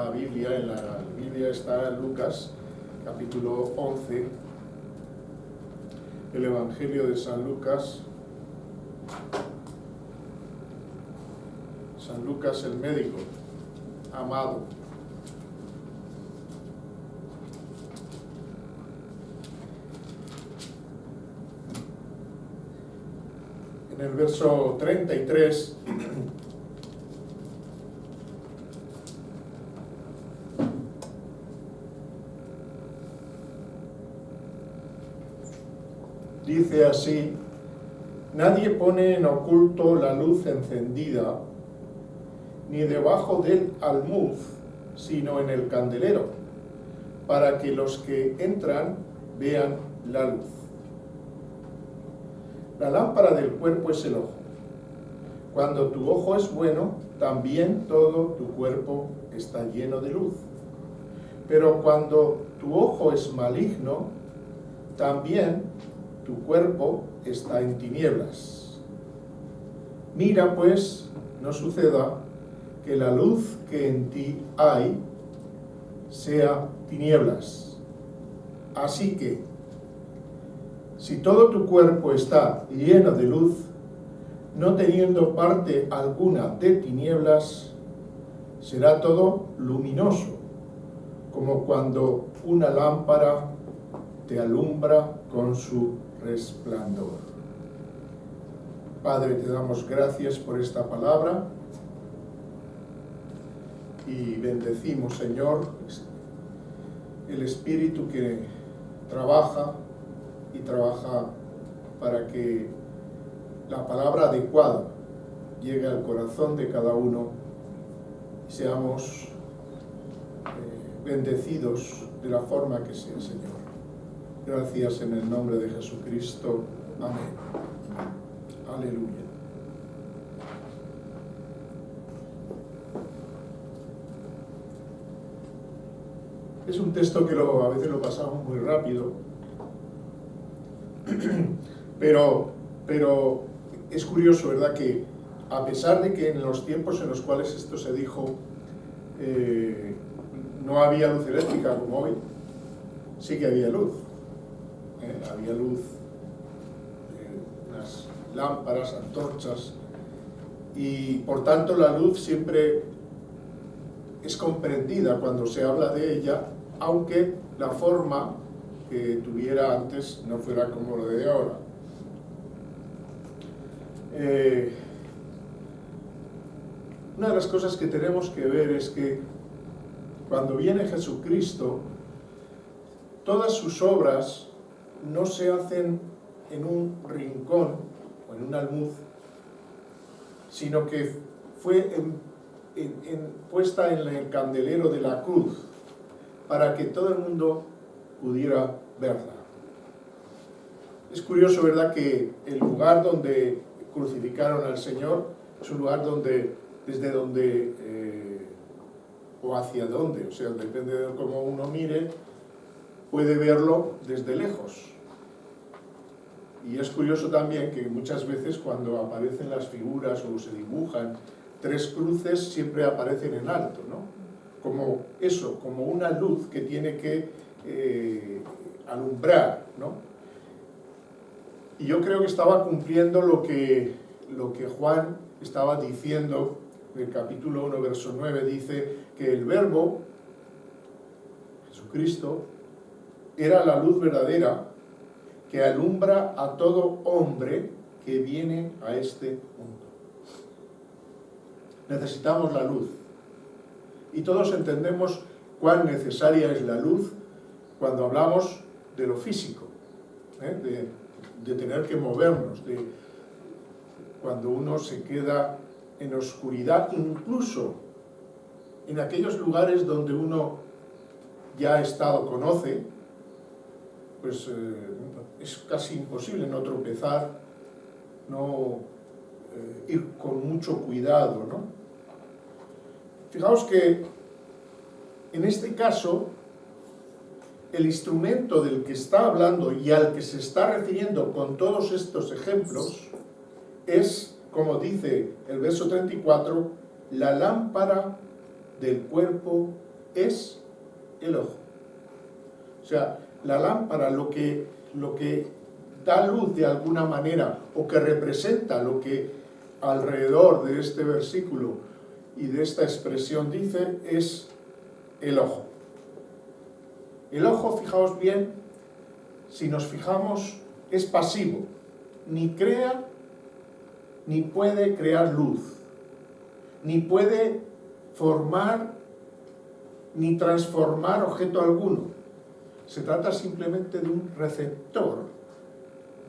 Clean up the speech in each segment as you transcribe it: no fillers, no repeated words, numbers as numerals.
la Biblia. En la Biblia está Lucas, capítulo 11, el Evangelio de San Lucas. San Lucas el médico, amado. En el verso 33, dice así: nadie pone en oculto la luz encendida, ni debajo del almud, sino en el candelero, para que los que entran vean la luz. La lámpara del cuerpo es el ojo. Cuando tu ojo es bueno, también todo tu cuerpo está lleno de luz. Pero cuando tu ojo es maligno, también tu cuerpo está en tinieblas. Mira, pues, no suceda que la luz que en ti hay sea tinieblas. Así que, si todo tu cuerpo está lleno de luz, no teniendo parte alguna de tinieblas, será todo luminoso, como cuando una lámpara te alumbra con su resplandor. Padre, te damos gracias por esta palabra y bendecimos, Señor, el Espíritu que trabaja para que la palabra adecuada llegue al corazón de cada uno y seamos bendecidos de la forma que sea, Señor. Gracias en el nombre de Jesucristo. Amén. Aleluya. Es un texto que a veces lo pasamos muy rápido, pero es curioso, ¿verdad?, que a pesar de que en los tiempos en los cuales esto se dijo no había luz eléctrica como hoy, sí que había luz. Había luz, unas lámparas, antorchas, y por tanto la luz siempre es comprendida cuando se habla de ella, aunque la forma que tuviera antes no fuera como lo de ahora. Una de las cosas que tenemos que ver es que cuando viene Jesucristo, todas sus obras no se hacen en un rincón o en un almud, sino que fue puesta en el candelero de la cruz para que todo el mundo pudiera verla. Es curioso, ¿verdad?, que el lugar donde crucificaron al Señor es un lugar desde donde o hacia dónde, o sea, depende de cómo uno mire, puede verlo desde lejos. Y es curioso también que muchas veces cuando aparecen las figuras o se dibujan tres cruces, siempre aparecen en alto, ¿no? Como eso, como una luz que tiene que alumbrar, ¿no? Y yo creo que estaba cumpliendo lo que Juan estaba diciendo en el capítulo 1, verso 9, dice que el Verbo, Jesucristo, era la luz verdadera que alumbra a todo hombre que viene a este mundo. Necesitamos la luz. Y todos entendemos cuán necesaria es la luz cuando hablamos de lo físico, de tener que movernos, de cuando uno se queda en oscuridad, incluso en aquellos lugares donde uno ya ha estado, conoce, pues es casi imposible no tropezar, no ir con mucho cuidado, ¿no? Fijaos que en este caso el instrumento del que está hablando y al que se está refiriendo con todos estos ejemplos es, como dice el verso 34, la lámpara del cuerpo es el ojo. O sea, la lámpara, lo que da luz de alguna manera, o que representa lo que alrededor de este versículo y de esta expresión dice, es el ojo. El ojo, fijaos bien, si nos fijamos, es pasivo, ni crea, ni puede crear luz, ni puede formar, ni transformar objeto alguno. Se trata simplemente de un receptor,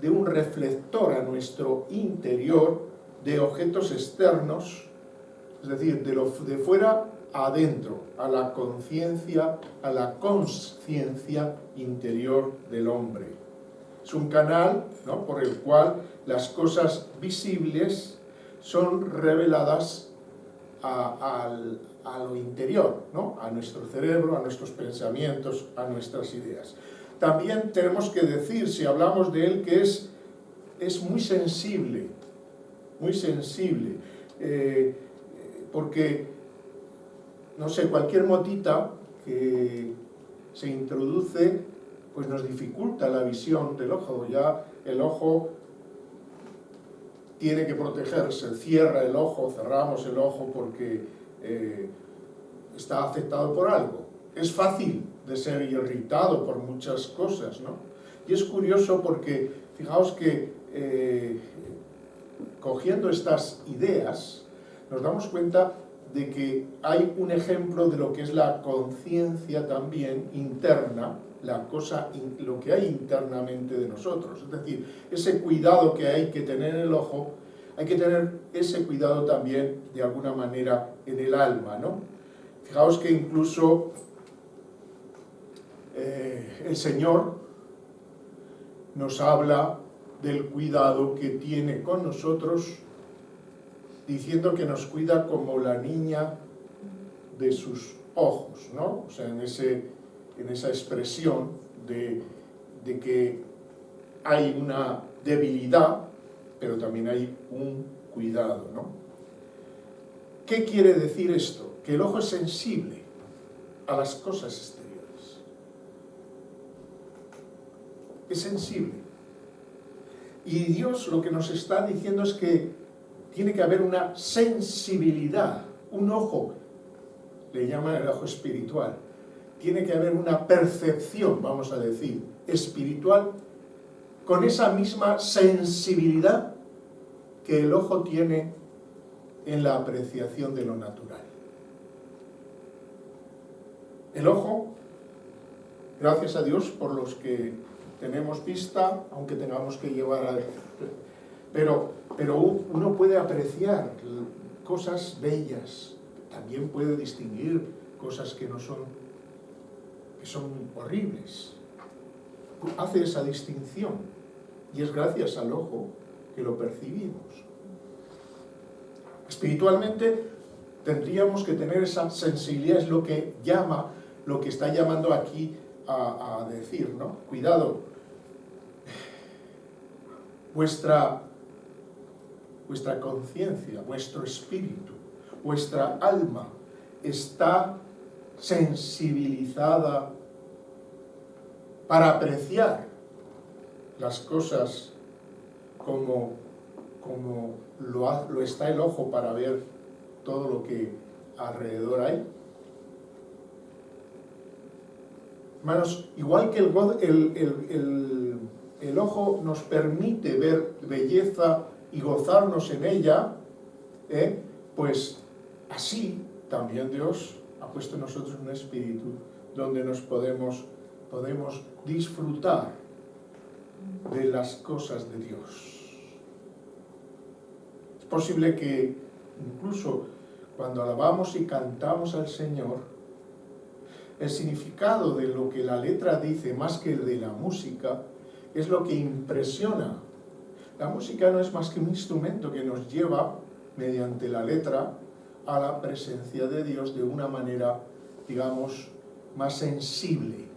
de un reflector a nuestro interior de objetos externos, es decir, de fuera a adentro, a la conciencia, a la consciencia interior del hombre. Es un canal, ¿no?, por el cual las cosas visibles son reveladas a lo interior, ¿no?, a nuestro cerebro, a nuestros pensamientos, a nuestras ideas. También tenemos que decir, si hablamos de él, que es muy sensible, porque, no sé, cualquier motita que se introduce, pues nos dificulta la visión del ojo. Ya el ojo tiene que protegerse, cierra el ojo, cerramos el ojo porque está afectado por algo. Es fácil de ser irritado por muchas cosas, ¿no? Y es curioso porque, fijaos que cogiendo estas ideas, nos damos cuenta de que hay un ejemplo de lo que es la conciencia también interna, lo que hay internamente de nosotros. Es decir, ese cuidado que hay que tener en el ojo, hay que tener ese cuidado también de alguna manera en el alma, ¿no? Fijaos que incluso el Señor nos habla del cuidado que tiene con nosotros, diciendo que nos cuida como la niña de sus ojos, ¿no? O sea, en esa expresión de que hay una debilidad, pero también hay un cuidado, ¿no? ¿Qué quiere decir esto? Que el ojo es sensible a las cosas exteriores. Es sensible. Y Dios lo que nos está diciendo es que tiene que haber una sensibilidad, un ojo, le llaman el ojo espiritual. Tiene que haber una percepción, vamos a decir, espiritual, con esa misma sensibilidad que el ojo tiene en la apreciación de lo natural. El ojo, gracias a Dios por los que tenemos vista, aunque tengamos que llevar pero uno puede apreciar cosas bellas, también puede distinguir cosas que son horribles. Hace esa distinción y es gracias al ojo que lo percibimos. Espiritualmente tendríamos que tener esa sensibilidad, es lo que está llamando aquí a decir, ¿no? Cuidado, vuestra conciencia, vuestro espíritu, vuestra alma está sensibilizada para apreciar las cosas como lo está el ojo para ver todo lo que alrededor hay. Hermanos, igual que el ojo nos permite ver belleza y gozarnos en ella, pues así también Dios ha puesto en nosotros un espíritu donde nos podemos disfrutar de las cosas de Dios. Es posible que incluso cuando alabamos y cantamos al Señor, el significado de lo que la letra dice, más que el de la música, es lo que impresiona. La música no es más que un instrumento que nos lleva, mediante la letra, a la presencia de Dios de una manera, digamos, más sensible.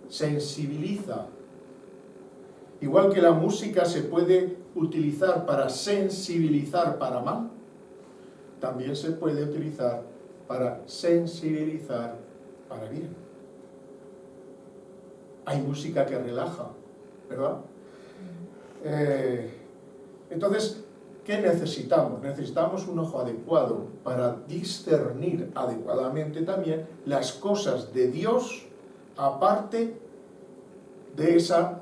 Sensibiliza. Igual que la música se puede utilizar para sensibilizar para mal, también se puede utilizar para sensibilizar para bien. Hay música que relaja, ¿verdad? Entonces, ¿qué necesitamos? Necesitamos un ojo adecuado para discernir adecuadamente también las cosas de Dios, aparte de esa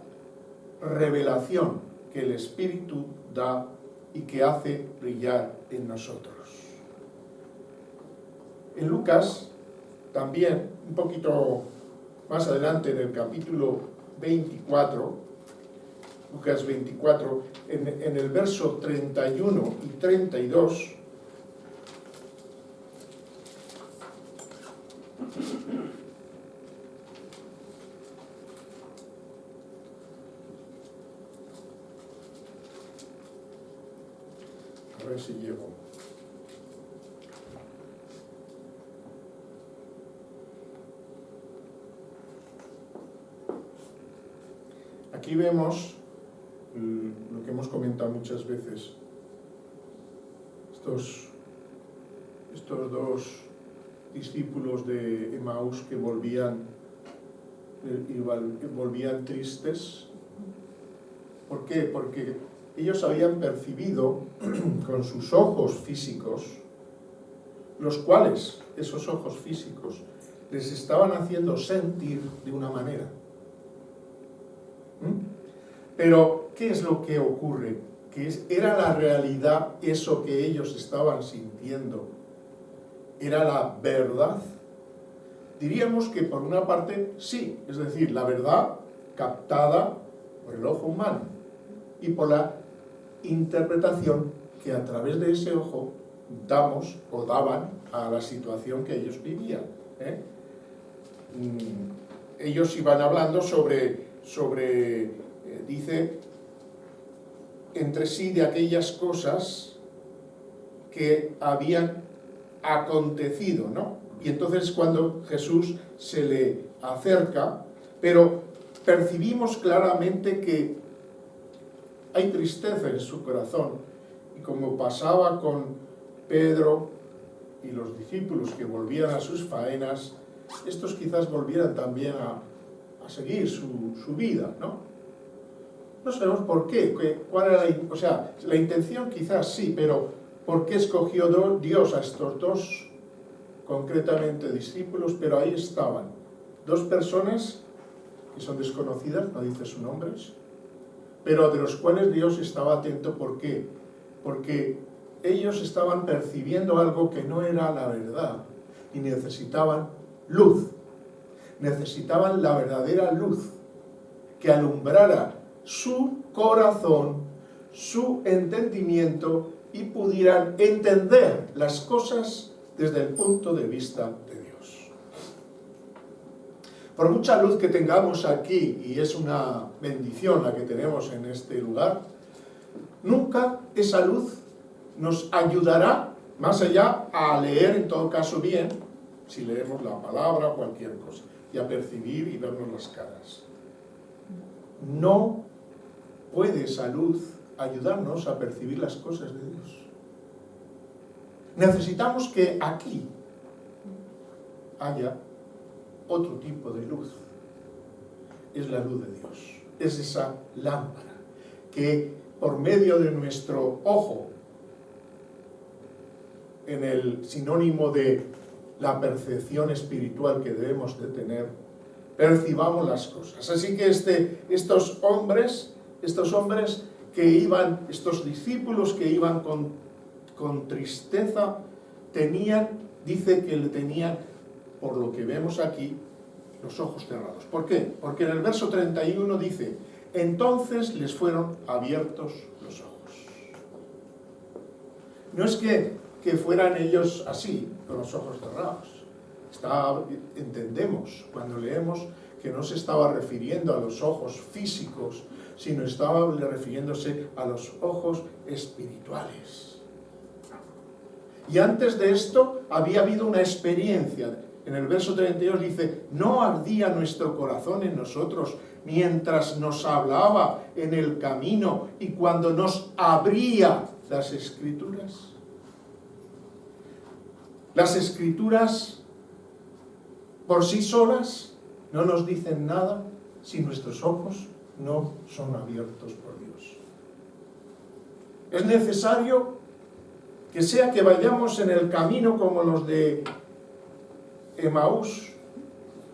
revelación que el Espíritu da y que hace brillar en nosotros. En Lucas, también, un poquito más adelante en el capítulo 24, Lucas 24, en el verso 31 y 32, a ver si llego. Aquí vemos lo que hemos comentado muchas veces, estos dos discípulos de Emaús que volvían tristes. ¿Por qué? Porque ellos habían percibido con sus ojos físicos, los cuales, esos ojos físicos, les estaban haciendo sentir de una manera. Pero, ¿qué es lo que ocurre? ¿Era la realidad eso que ellos estaban sintiendo? ¿Era la verdad? Diríamos que por una parte sí, es decir, la verdad captada por el ojo humano y por la interpretación que a través de ese ojo damos o daban a la situación que ellos vivían. Ellos iban hablando dice, entre sí de aquellas cosas que habían acontecido, ¿no? Y entonces cuando Jesús se le acerca, pero percibimos claramente que hay tristeza en su corazón, y como pasaba con Pedro y los discípulos que volvían a sus faenas, estos quizás volvieran también a seguir su vida, ¿no? No sabemos por qué, cuál era la intención quizás sí, pero ¿por qué escogió Dios a estos dos, concretamente discípulos? Pero ahí estaban, dos personas que son desconocidas, no dice sus nombres, pero de los cuales Dios estaba atento. ¿Por qué? Porque ellos estaban percibiendo algo que no era la verdad y necesitaban luz, necesitaban la verdadera luz que alumbrara su corazón, su entendimiento y pudieran entender las cosas desde el punto de vista de Dios. Por mucha luz que tengamos aquí, y es una bendición la que tenemos en este lugar, nunca esa luz nos ayudará más allá a leer, en todo caso bien, si leemos la palabra o cualquier cosa, y a percibir y vernos las caras. No puede esa luz ayudarnos a percibir las cosas de Dios. Necesitamos que aquí haya otro tipo de luz. Es la luz de Dios. Es esa lámpara que por medio de nuestro ojo, en el sinónimo de la percepción espiritual que debemos de tener, percibamos las cosas. Así que estos discípulos que iban con tristeza, dice que le tenían, por lo que vemos aquí, los ojos cerrados. ¿Por qué? Porque en el verso 31 dice, entonces les fueron abiertos los ojos. No es que fueran ellos así, con los ojos cerrados. Entendemos cuando leemos que no se estaba refiriendo a los ojos físicos, sino estaba refiriéndose a los ojos espirituales. Y antes de esto había habido una experiencia. En el verso 32 dice, ¿no ardía nuestro corazón en nosotros mientras nos hablaba en el camino y cuando nos abría las Escrituras? Las Escrituras por sí solas no nos dicen nada si nuestros ojos no son abiertos por Dios. Es necesario que sea que vayamos en el camino como los de Emaús,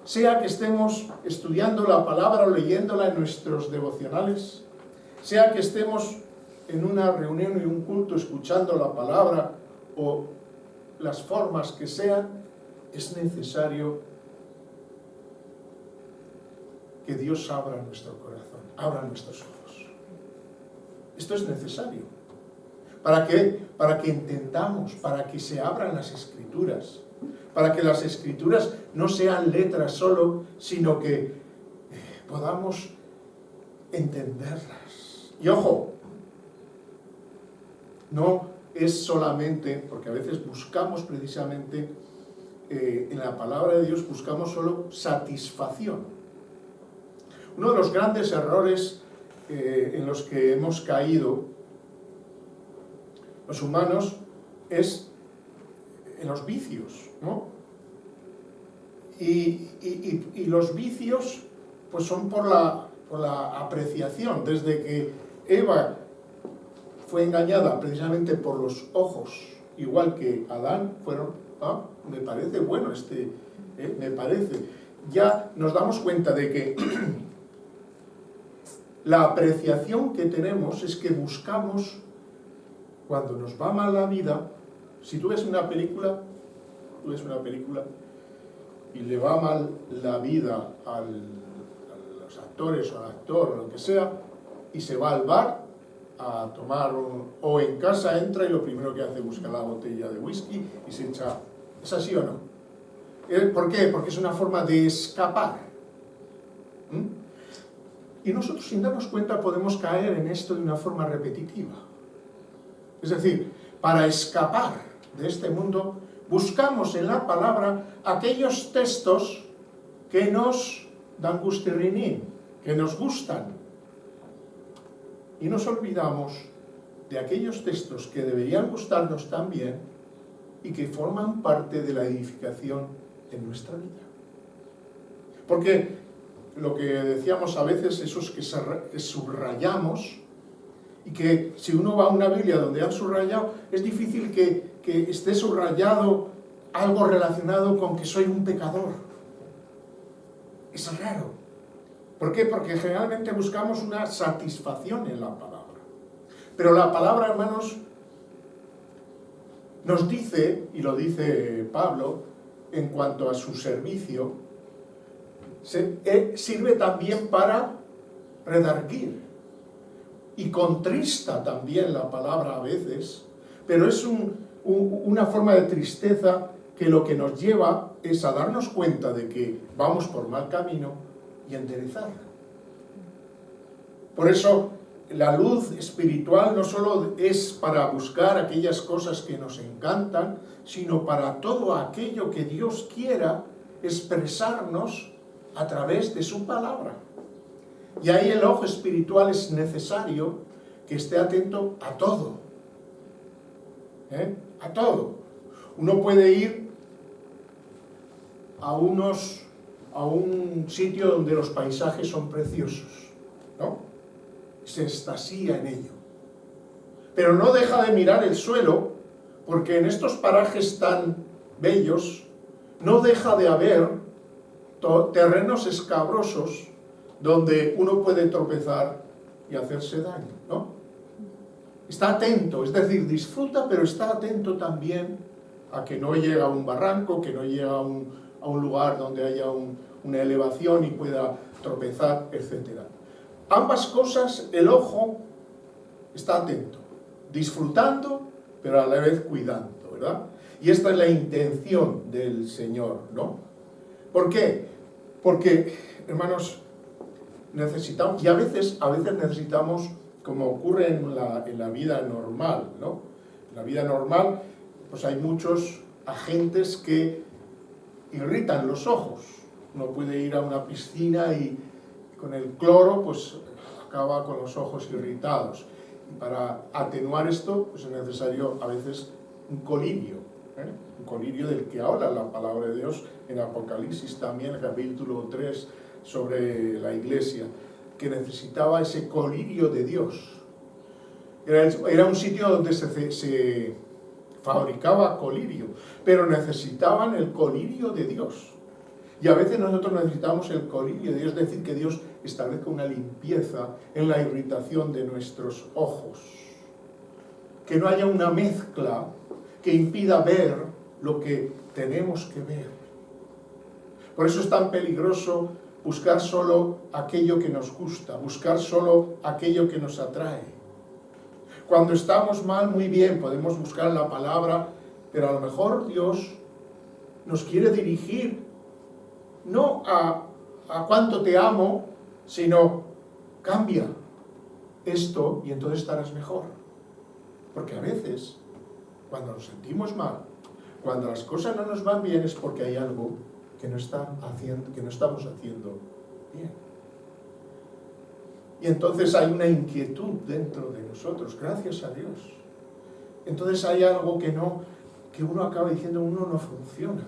sea que estemos estudiando la palabra o leyéndola en nuestros devocionales, sea que estemos en una reunión y un culto escuchando la palabra o las formas que sean, es necesario que Dios abra nuestro corazón, abra nuestros ojos. Esto es necesario. ¿Para qué? Para que entendamos, para que se abran las Escrituras, para que las Escrituras no sean letras solo, sino que podamos entenderlas. Y ojo, no es solamente, porque a veces buscamos precisamente, en la palabra de Dios buscamos solo satisfacción. Uno de los grandes errores en los que hemos caído los humanos es en los vicios, ¿no? Y los vicios pues son por la apreciación. Desde que Eva fue engañada precisamente por los ojos, igual que Adán, me parece bueno me parece. Ya nos damos cuenta de que la apreciación que tenemos es que buscamos, cuando nos va mal la vida, si tú ves una película y le va mal la vida a los actores o al actor o lo que sea, y se va al bar a tomar, o en casa entra y lo primero que hace es buscar la botella de whisky y se echa. ¿Es así o no? ¿Por qué? Porque es una forma de escapar. Y nosotros, sin darnos cuenta, podemos caer en esto de una forma repetitiva. Es decir, para escapar de este mundo, buscamos en la palabra aquellos textos que nos dan gustirrinín, que nos gustan. Y nos olvidamos de aquellos textos que deberían gustarnos también y que forman parte de la edificación en nuestra vida. Porque lo que decíamos a veces, esos que subrayamos, y que si uno va a una Biblia donde han subrayado, es difícil que esté subrayado algo relacionado con que soy un pecador. Es raro. ¿Por qué? Porque generalmente buscamos una satisfacción en la palabra. Pero la palabra, hermanos, nos dice, y lo dice Pablo, en cuanto a su servicio, sirve también para redarguir. Y contrista también la palabra a veces, pero es una forma de tristeza que lo que nos lleva es a darnos cuenta de que vamos por mal camino y enderezarlo. Por eso la luz espiritual no solo es para buscar aquellas cosas que nos encantan, sino para todo aquello que Dios quiera expresarnos a través de su palabra. Y ahí el ojo espiritual es necesario que esté atento a todo. A todo. Uno puede ir a un sitio donde los paisajes son preciosos, ¿no? Se extasía en ello. Pero no deja de mirar el suelo, porque en estos parajes tan bellos no deja de haber terrenos escabrosos donde uno puede tropezar y hacerse daño, ¿no? Está atento, es decir, disfruta, pero está atento también a que no llegue a un barranco, que no llegue a un lugar donde haya una elevación y pueda tropezar, etc. Ambas cosas, el ojo está atento, disfrutando, pero a la vez cuidando, ¿verdad? Y esta es la intención del Señor, ¿no? ¿Por qué? Porque, hermanos, necesitamos, y a veces necesitamos, como ocurre en la vida normal, ¿no? En la vida normal, pues hay muchos agentes que irritan los ojos. Uno puede ir a una piscina y con el cloro, pues acaba con los ojos irritados. Y para atenuar esto, pues es necesario a veces un colirio, Un colirio del que habla la palabra de Dios en Apocalipsis también, el capítulo 3, sobre la iglesia, que necesitaba ese colirio de Dios. Era un sitio donde se fabricaba colirio, pero necesitaban el colirio de Dios. Y a veces nosotros necesitamos el colirio de Dios, es decir, que Dios establezca una limpieza en la irritación de nuestros ojos. Que no haya una mezcla que impida ver lo que tenemos que ver. Por eso es tan peligroso buscar solo aquello que nos gusta, buscar solo aquello que nos atrae. Cuando estamos mal, muy bien, podemos buscar la palabra, pero a lo mejor Dios nos quiere dirigir no a cuánto te amo, sino cambia esto y entonces estarás mejor. Porque a veces, cuando nos sentimos mal, cuando las cosas no nos van bien, es porque hay algo que no estamos haciendo bien. Y entonces hay una inquietud dentro de nosotros, gracias a Dios. Entonces hay algo que uno acaba diciendo, uno no funciona.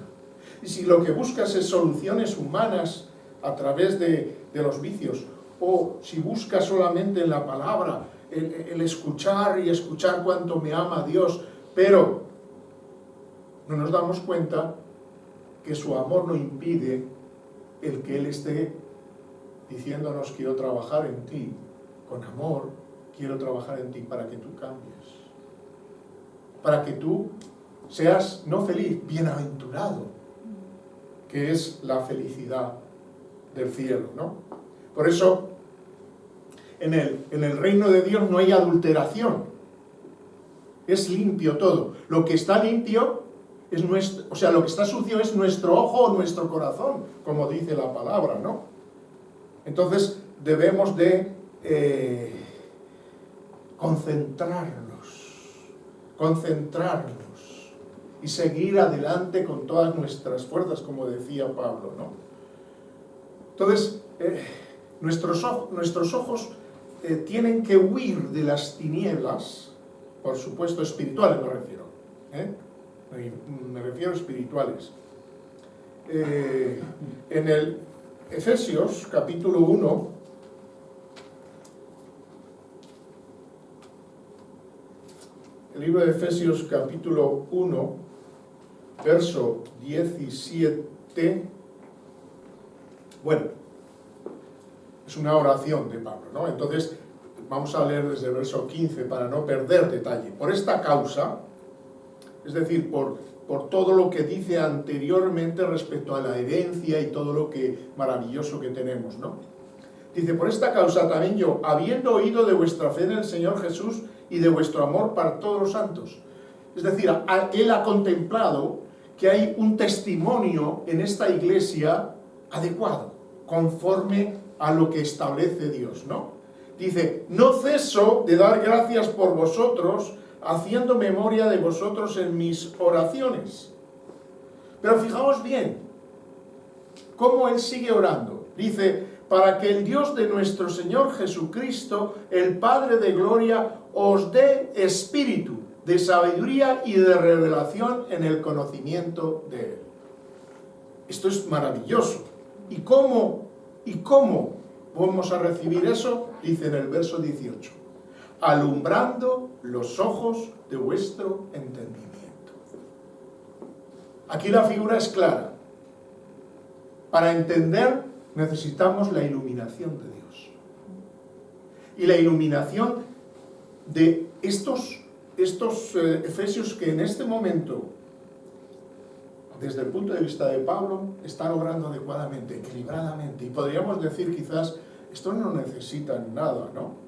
Y si lo que buscas es soluciones humanas a través de los vicios, o si buscas solamente en la palabra, el escuchar y escuchar cuánto me ama Dios, pero no nos damos cuenta que su amor no impide el que Él esté diciéndonos: quiero trabajar en ti, con amor, quiero trabajar en ti para que tú cambies, para que tú seas no feliz, bienaventurado, que es la felicidad del cielo, ¿no? Por eso, en el reino de Dios no hay adulteración, es limpio todo. Lo que está limpio es lo que está sucio es nuestro ojo o nuestro corazón, como dice la palabra, ¿no? Entonces debemos de concentrarnos y seguir adelante con todas nuestras fuerzas, como decía Pablo, ¿no? Entonces, nuestros ojos tienen que huir de las tinieblas, por supuesto espirituales me refiero, me refiero espirituales. En el Efesios capítulo 1, el libro de Efesios capítulo 1, verso 17, bueno, es una oración de Pablo, ¿no? Entonces, vamos a leer desde el verso 15 para no perder detalle. Por esta causa, es decir, por todo lo que dice anteriormente respecto a la herencia y todo lo que maravilloso que tenemos, ¿no? Dice: por esta causa también yo, habiendo oído de vuestra fe en el Señor Jesús y de vuestro amor para todos los santos. Es decir, él ha contemplado que hay un testimonio en esta iglesia adecuado, conforme a lo que establece Dios, ¿no? Dice: no ceso de dar gracias por vosotros, haciendo memoria de vosotros en mis oraciones. Pero fijaos bien cómo él sigue orando. Dice: para que el Dios de nuestro Señor Jesucristo, el Padre de gloria, os dé espíritu de sabiduría y de revelación en el conocimiento de Él. Esto es maravilloso. ¿Y cómo vamos a recibir eso? Dice en el verso 18: alumbrando los ojos de vuestro entendimiento. Aquí la figura es clara. Para entender necesitamos la iluminación de Dios. Y la iluminación de estos efesios que en este momento, desde el punto de vista de Pablo, están obrando adecuadamente, equilibradamente. Y podríamos decir quizás, estos no necesitan nada, ¿no?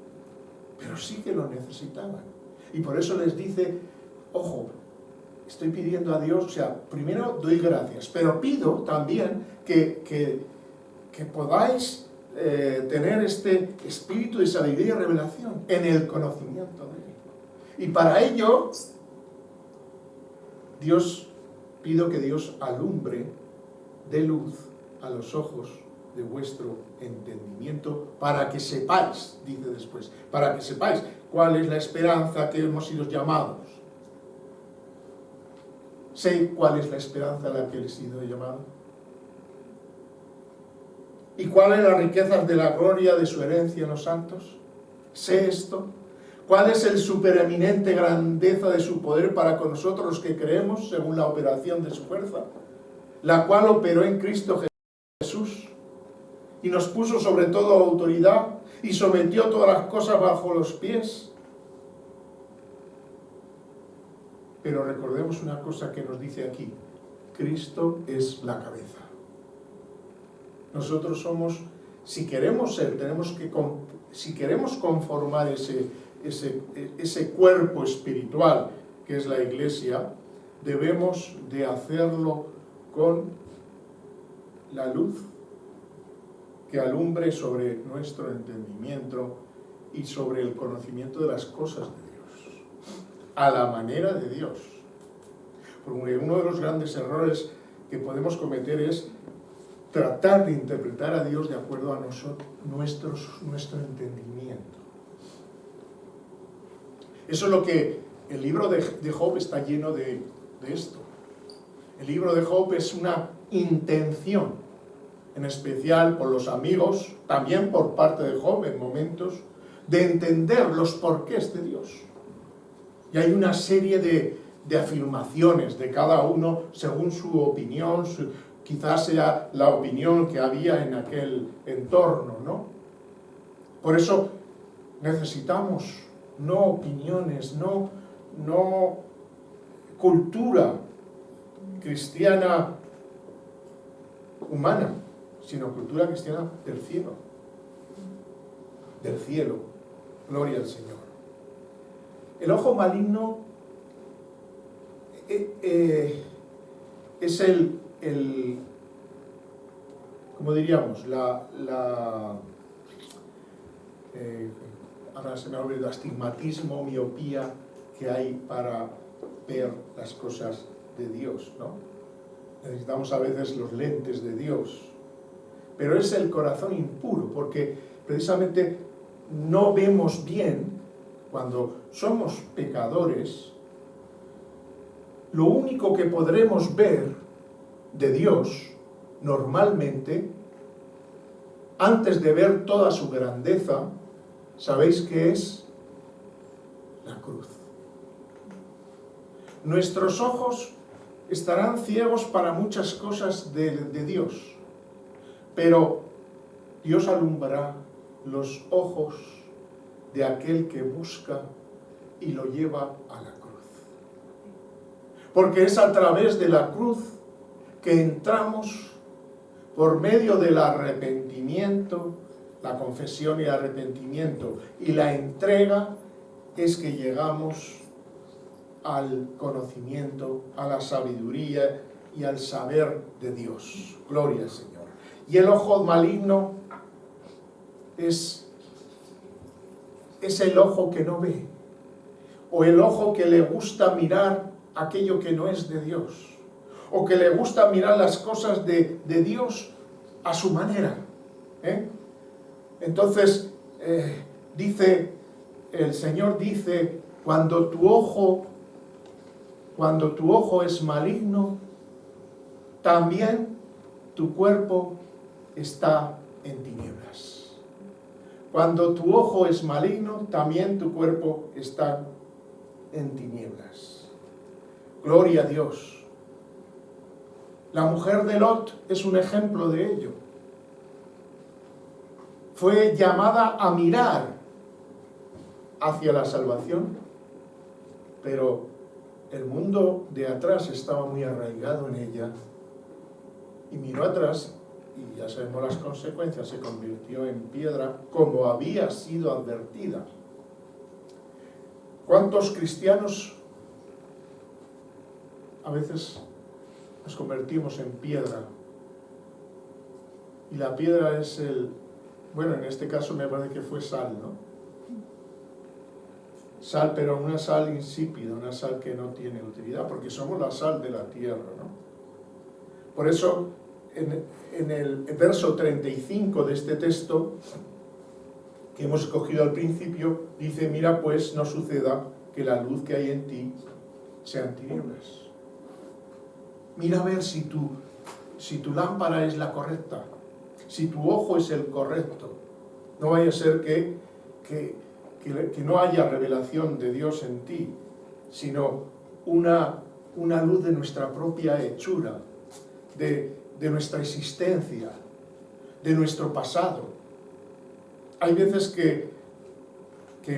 Pero sí que lo necesitaban. Y por eso les dice: ojo, estoy pidiendo a Dios, o sea, primero doy gracias, pero pido también que podáis tener este espíritu de sabiduría y revelación en el conocimiento de Él. Y para ello, pido que Dios alumbre, dé luz a los ojos de vuestro entendimiento, para que sepáis, dice después, para que sepáis cuál es la esperanza que hemos sido llamados. Sé cuál es la esperanza a la que he sido llamado. ¿Y cuáles las riquezas de la gloria de su herencia en los santos? Sé esto. ¿Cuál es el supereminente grandeza de su poder para con nosotros los que creemos según la operación de su fuerza, la cual operó en Cristo Jesús y nos puso sobre todo autoridad y sometió todas las cosas bajo los pies? Pero recordemos una cosa que nos dice aquí: Cristo es la cabeza. Nosotros somos, si queremos ser, si queremos conformar ese cuerpo espiritual que es la Iglesia, debemos de hacerlo con la luz que alumbre sobre nuestro entendimiento y sobre el conocimiento de las cosas de Dios, a la manera de Dios. Porque uno de los grandes errores que podemos cometer es tratar de interpretar a Dios de acuerdo a nuestro entendimiento. Eso es lo que el libro de Job está lleno de esto. El libro de Job es una intención, en especial por los amigos, también por parte de Job en momentos, de entender los porqués de Dios. Y hay una serie de afirmaciones de cada uno según su opinión, quizás sea la opinión que había en aquel entorno, ¿no? Por eso necesitamos no opiniones, no cultura cristiana humana, sino cultura cristiana del cielo. Del cielo. Gloria al Señor. El ojo maligno es como diríamos, ahora se me ha olvidado, astigmatismo, miopía que hay para ver las cosas de Dios, ¿no? Necesitamos a veces los lentes de Dios, pero es el corazón impuro, porque precisamente no vemos bien cuando somos pecadores. Lo único que podremos ver de Dios normalmente, antes de ver toda su grandeza, ¿sabéis qué es? La cruz. Nuestros ojos estarán ciegos para muchas cosas de Dios, pero Dios alumbrará los ojos de aquel que busca y lo lleva a la cruz. Porque es a través de la cruz que entramos por medio del arrepentimiento, la confesión y el arrepentimiento y la entrega, es que llegamos al conocimiento, a la sabiduría y al saber de Dios. Gloria al Señor. Y el ojo maligno es el ojo que no ve, o el ojo que le gusta mirar aquello que no es de Dios, o que le gusta mirar las cosas de Dios a su manera. Entonces, el Señor dice, cuando tu ojo es maligno, también tu cuerpo está en tinieblas. Cuando tu ojo es maligno, también tu cuerpo está en tinieblas. Gloria a Dios. La mujer de Lot es un ejemplo de ello. Fue llamada a mirar hacia la salvación, pero el mundo de atrás estaba muy arraigado en ella, y miró atrás, y ya sabemos las consecuencias, se convirtió en piedra como había sido advertida. ¿Cuántos cristianos a veces nos convertimos en piedra? Y la piedra es bueno, en este caso me parece que fue sal, ¿no? Sal, pero una sal insípida, una sal que no tiene utilidad, porque somos la sal de la tierra, ¿no? Por eso, en el verso 35 de este texto, que hemos escogido al principio, dice, mira pues, no suceda que la luz que hay en ti sean tinieblas. Mira a ver si tu lámpara es la correcta, si tu ojo es el correcto. No vaya a ser que no haya revelación de Dios en ti, sino una luz de nuestra propia hechura, de nuestra existencia, de nuestro pasado. Hay veces que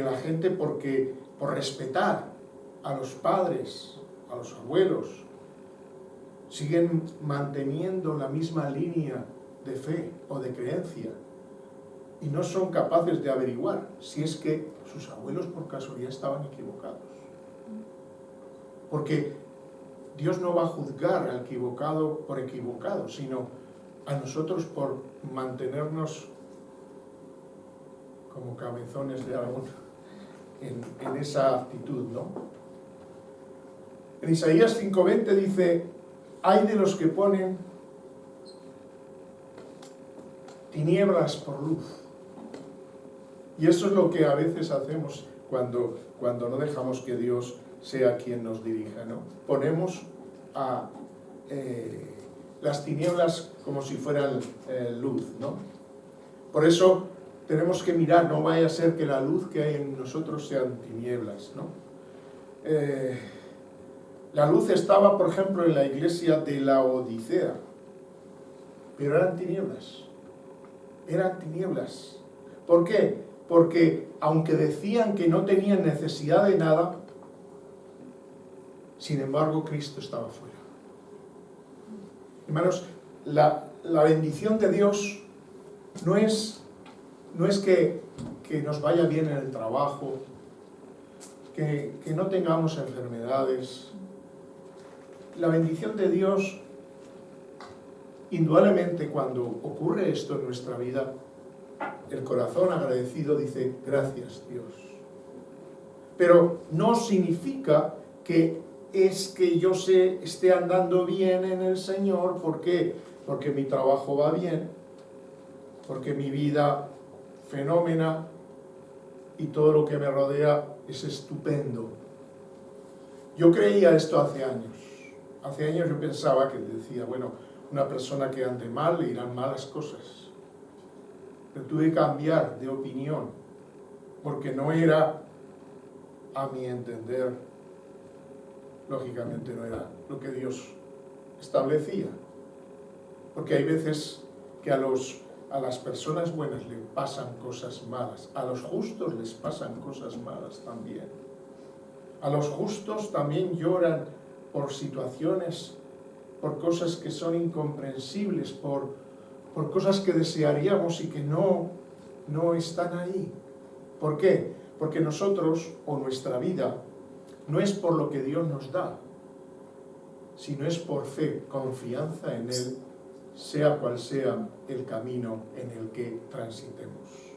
la gente, por respetar a los padres, a los abuelos, siguen manteniendo la misma línea de fe o de creencia y no son capaces de averiguar si es que sus abuelos por casualidad estaban equivocados. Porque Dios no va a juzgar al equivocado por equivocado, sino a nosotros por mantenernos como cabezones de algún en esa actitud, ¿no? En Isaías 5:20 dice: hay de los que ponen tinieblas por luz. Y eso es lo que a veces hacemos cuando no dejamos que Dios sea quien nos dirija, ¿no? Ponemos las tinieblas como si fueran luz, ¿no? Por eso tenemos que mirar, no vaya a ser que la luz que hay en nosotros sean tinieblas, ¿no? La luz estaba, por ejemplo, en la iglesia de la Odisea, pero eran tinieblas. Eran tinieblas. ¿Por qué? Porque aunque decían que no tenían necesidad de nada, sin embargo Cristo estaba fuera. Hermanos, la bendición de Dios no es que nos vaya bien en el trabajo, que no tengamos enfermedades. La bendición de Dios, indudablemente, cuando ocurre esto en nuestra vida, el corazón agradecido dice: gracias, Dios. Pero no significa que es que yo esté andando bien en el Señor. ¿Por qué? Porque mi trabajo va bien, porque mi vida fenómena y todo lo que me rodea es estupendo. Yo creía esto hace años. Hace años yo pensaba que decía, bueno, una persona que ande mal le irán malas cosas. Pero tuve que cambiar de opinión, porque no era, a mi entender, lógicamente no era lo que Dios establecía. Porque hay veces que a las personas buenas les pasan cosas malas, a los justos les pasan cosas malas también. A los justos también lloran por situaciones, por cosas que son incomprensibles, por cosas que desearíamos y que no están ahí. ¿Por qué? Porque nosotros, o nuestra vida, no es por lo que Dios nos da, sino es por fe, confianza en Él, sea cual sea el camino en el que transitemos.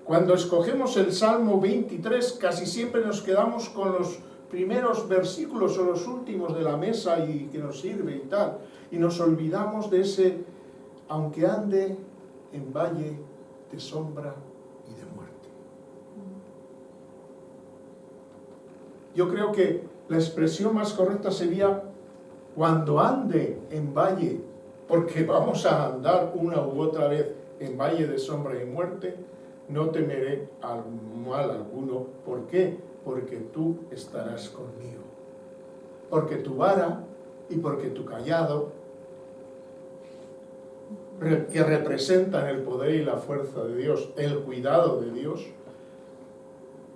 Cuando escogemos el Salmo 23, casi siempre nos quedamos con los primeros versículos o los últimos de la mesa y que nos sirve y tal, y nos olvidamos de ese: aunque ande en valle de sombra y de muerte. Yo creo que la expresión más correcta sería: cuando ande en valle, porque vamos a andar una u otra vez en valle de sombra y muerte, no temeré al mal alguno. ¿Por qué? Porque tú estarás conmigo. Porque tu vara y porque tu cayado, que representan el poder y la fuerza de Dios, el cuidado de Dios,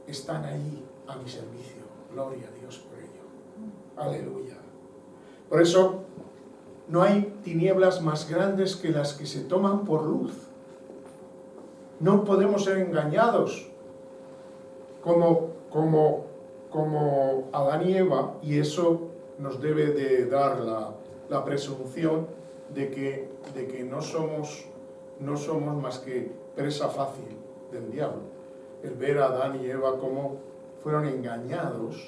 están ahí a mi servicio. Gloria a Dios por ello. Aleluya. Por eso, no hay tinieblas más grandes que las que se toman por luz. No podemos ser engañados como Adán y Eva, y eso nos debe de dar la presunción de que no somos más que presa fácil del diablo. El ver a Adán y Eva cómo fueron engañados,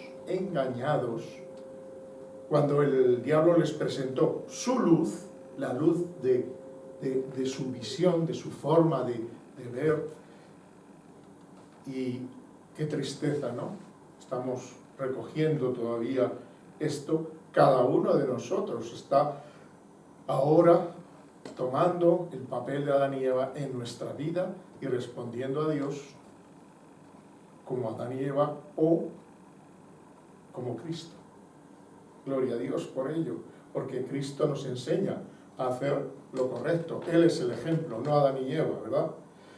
cuando el diablo les presentó su luz, la luz de su visión, de su forma de ver. Y qué tristeza, ¿no? Estamos recogiendo todavía esto, Cada uno de nosotros está ahora tomando el papel de Adán y Eva en nuestra vida y respondiendo a Dios como Adán y Eva o como Cristo. Gloria a Dios por ello, porque Cristo nos enseña a hacer lo correcto. Él es el ejemplo, no Adán y Eva, ¿verdad?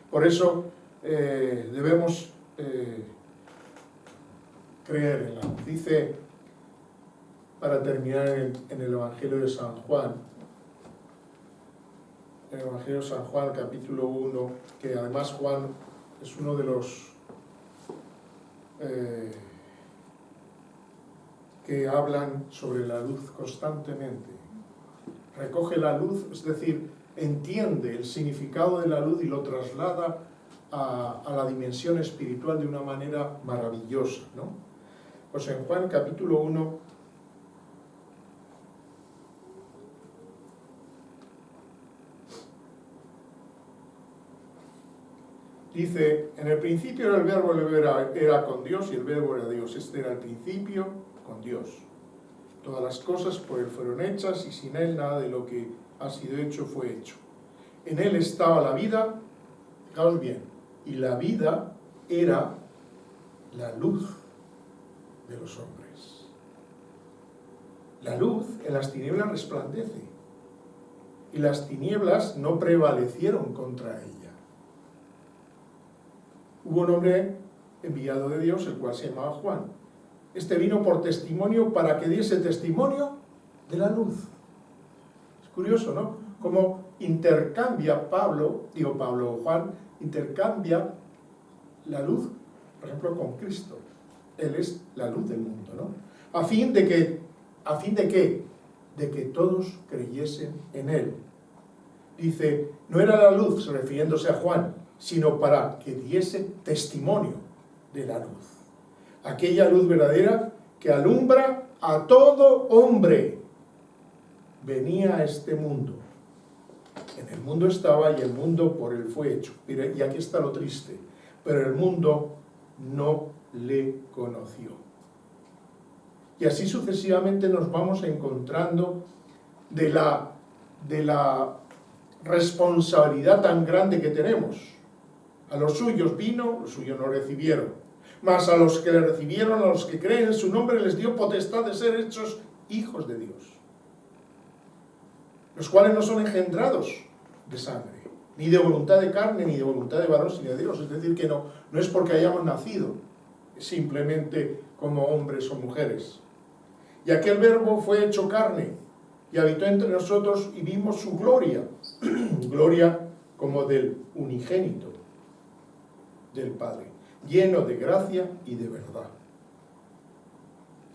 Por eso debemos creer en la luz. Dice, para terminar, en el Evangelio de San Juan, el Evangelio de San Juan, capítulo 1, que además Juan es uno de los que hablan sobre la luz constantemente. Recoge la luz, es decir, entiende el significado de la luz y lo traslada a la dimensión espiritual de una manera maravillosa, ¿no? Pues en Juan capítulo 1, dice, en el principio era el verbo, el verbo era con Dios y el verbo era Dios. Este era el principio con Dios. Todas las cosas por Él fueron hechas y sin Él nada de lo que ha sido hecho fue hecho. En Él estaba la vida, fijaos bien, y la vida era la luz de los hombres. La luz en las tinieblas resplandece y las tinieblas no prevalecieron contra ella. Hubo un hombre enviado de Dios, el cual se llamaba Juan. Este vino por testimonio para que diese testimonio de la luz. Es curioso, ¿no? Cómo intercambia Juan intercambia la luz, por ejemplo, con Cristo. Él es la luz del mundo, ¿no? ¿A fin de qué? De que todos creyesen en Él. Dice, no era la luz, refiriéndose a Juan, sino para que diese testimonio de la luz. Aquella luz verdadera que alumbra a todo hombre. Venía a este mundo. En el mundo estaba y el mundo por él fue hecho. Y aquí está lo triste. Pero el mundo no le conoció. Y así sucesivamente nos vamos encontrando de la responsabilidad tan grande que tenemos. A los suyos vino, los suyos no recibieron. Mas a los que le recibieron, a los que creen en su nombre, les dio potestad de ser hechos hijos de Dios. Los cuales no son engendrados de sangre, ni de voluntad de carne, ni de voluntad de varón, sino de Dios. Es decir, que no es porque hayamos nacido, simplemente como hombres o mujeres. Y aquel verbo fue hecho carne, y habitó entre nosotros, y vimos su gloria, gloria como del unigénito del Padre, lleno de gracia y de verdad.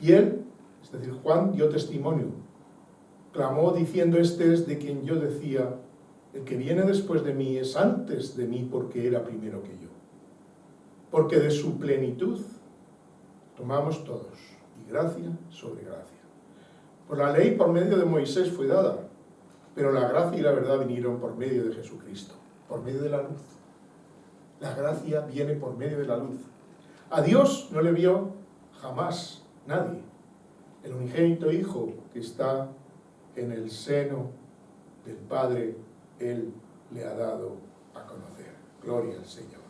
Y él, es decir, Juan, dio testimonio, clamó diciendo, este es de quien yo decía, el que viene después de mí es antes de mí porque era primero que yo. Porque de su plenitud tomamos todos, y gracia sobre gracia. Pues la ley por medio de Moisés fue dada, pero la gracia y la verdad vinieron por medio de Jesucristo, por medio de la luz. La gracia viene por medio de la luz. A Dios no le vio jamás nadie. El unigénito Hijo que está en el seno del Padre, Él le ha dado a conocer. Gloria al Señor.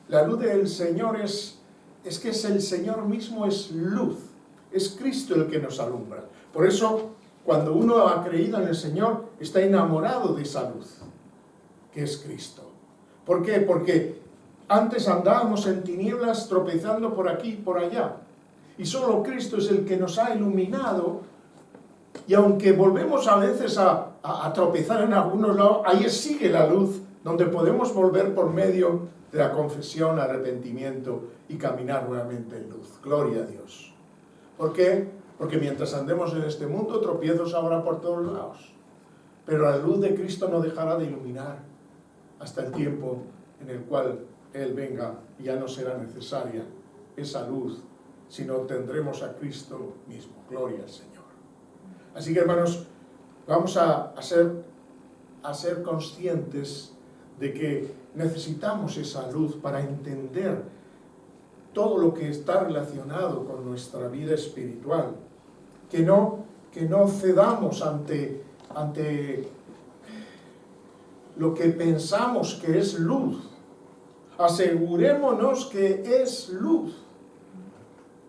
La luz del Señor es que es el Señor mismo, es luz. Es Cristo el que nos alumbra. Por eso, cuando uno ha creído en el Señor, está enamorado de esa luz, que es Cristo. ¿Por qué? Porque antes andábamos en tinieblas tropezando por aquí y por allá. Y solo Cristo es el que nos ha iluminado. Y aunque volvemos a veces a tropezar en algunos lados, ahí sigue la luz, donde podemos volver por medio de la confesión, arrepentimiento y caminar nuevamente en luz. Gloria a Dios. ¿Por qué? Porque mientras andemos en este mundo, tropiezos habrá por todos lados. Pero la luz de Cristo no dejará de iluminar hasta el tiempo en el cual Él venga y ya no será necesaria esa luz, sino tendremos a Cristo mismo. Gloria al Señor. Así que, hermanos, vamos a ser conscientes de que necesitamos esa luz para entender todo lo que está relacionado con nuestra vida espiritual, que no cedamos ante lo que pensamos que es luz. Asegurémonos que es luz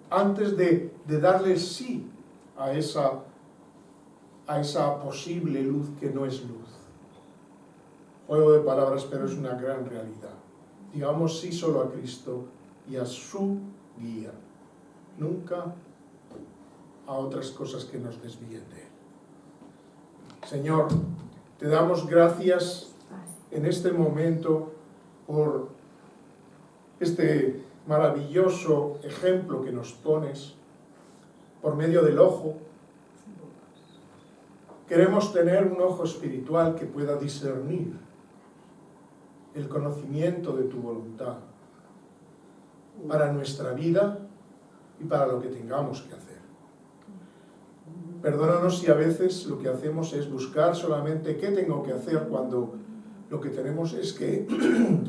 antes de darle sí a esa posible luz que no es luz. Juego de palabras, pero es una gran realidad. Digamos sí solo a Cristo y a su guía, nunca a otras cosas que nos desvíen de Él. Señor, te damos gracias en este momento por este maravilloso ejemplo que nos pones por medio del ojo. Queremos tener un ojo espiritual que pueda discernir el conocimiento de tu voluntad para nuestra vida y para lo que tengamos que hacer. Perdónanos si a veces lo que hacemos es buscar solamente qué tengo que hacer cuando lo que tenemos es que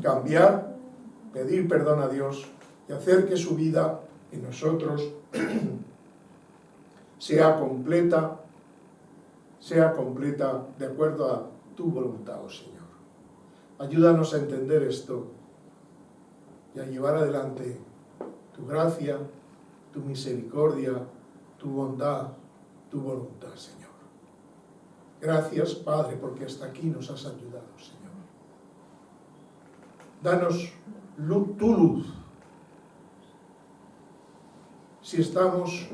cambiar, pedir perdón a Dios y hacer que su vida en nosotros sea completa de acuerdo a tu voluntad, oh Señor. Ayúdanos a entender esto y a llevar adelante tu gracia, tu misericordia, tu bondad, tu voluntad, Señor. Gracias, Padre, porque hasta aquí nos has ayudado, Señor. Danos tu luz. Si estamos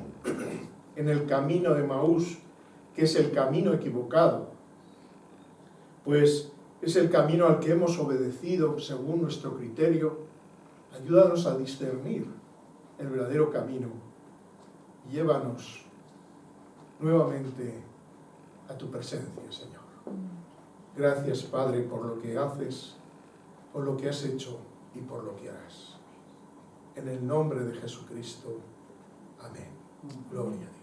en el camino de Emaús, que es el camino equivocado, pues es el camino al que hemos obedecido según nuestro criterio, ayúdanos a discernir el verdadero camino. Llévanos nuevamente a tu presencia, Señor. Gracias, Padre, por lo que haces, por lo que has hecho y por lo que harás. En el nombre de Jesucristo. Amén. Gloria a Dios.